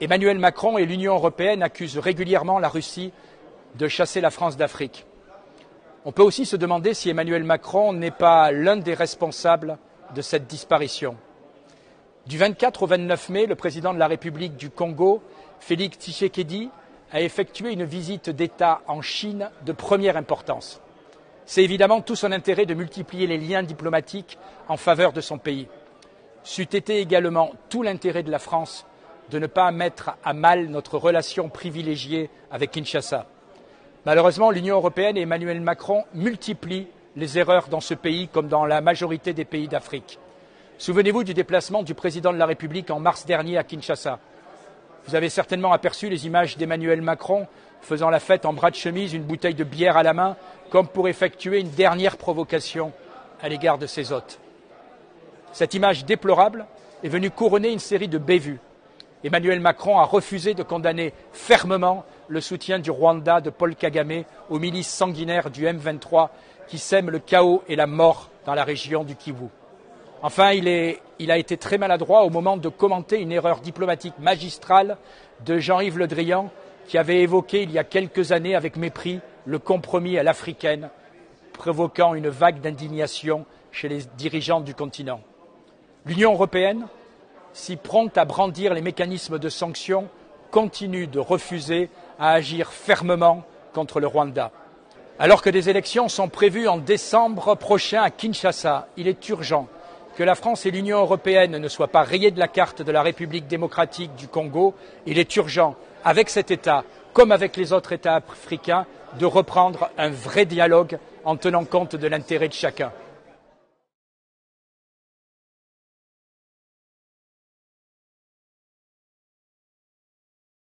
Emmanuel Macron et l'Union européenne accusent régulièrement la Russie de chasser la France d'Afrique. On peut aussi se demander si Emmanuel Macron n'est pas l'un des responsables de cette disparition. Du 24 au 29 mai, le président de la République du Congo, Félix Tshisekedi, a effectué une visite d'État en Chine de première importance. C'est évidemment tout son intérêt de multiplier les liens diplomatiques en faveur de son pays. C'eût été également tout l'intérêt de la France de ne pas mettre à mal notre relation privilégiée avec Kinshasa. Malheureusement, l'Union européenne et Emmanuel Macron multiplient les erreurs dans ce pays comme dans la majorité des pays d'Afrique. Souvenez-vous du déplacement du président de la République en mars dernier à Kinshasa. Vous avez certainement aperçu les images d'Emmanuel Macron faisant la fête en bras de chemise, une bouteille de bière à la main, comme pour effectuer une dernière provocation à l'égard de ses hôtes. Cette image déplorable est venue couronner une série de bévues. Emmanuel Macron a refusé de condamner fermement le soutien du Rwanda de Paul Kagame aux milices sanguinaires du M23 qui sèment le chaos et la mort dans la région du Kivu. Enfin, il a été très maladroit au moment de commenter une erreur diplomatique magistrale de Jean-Yves Le Drian qui avait évoqué il y a quelques années avec mépris le compromis à l'africaine, provoquant une vague d'indignation chez les dirigeants du continent. L'Union européenne, si prompte à brandir les mécanismes de sanctions, continue de refuser à agir fermement contre le Rwanda. Alors que des élections sont prévues en décembre prochain à Kinshasa, il est urgent que la France et l'Union européenne ne soient pas rayées de la carte de la République démocratique du Congo. Il est urgent, avec cet État, comme avec les autres États africains, de reprendre un vrai dialogue en tenant compte de l'intérêt de chacun.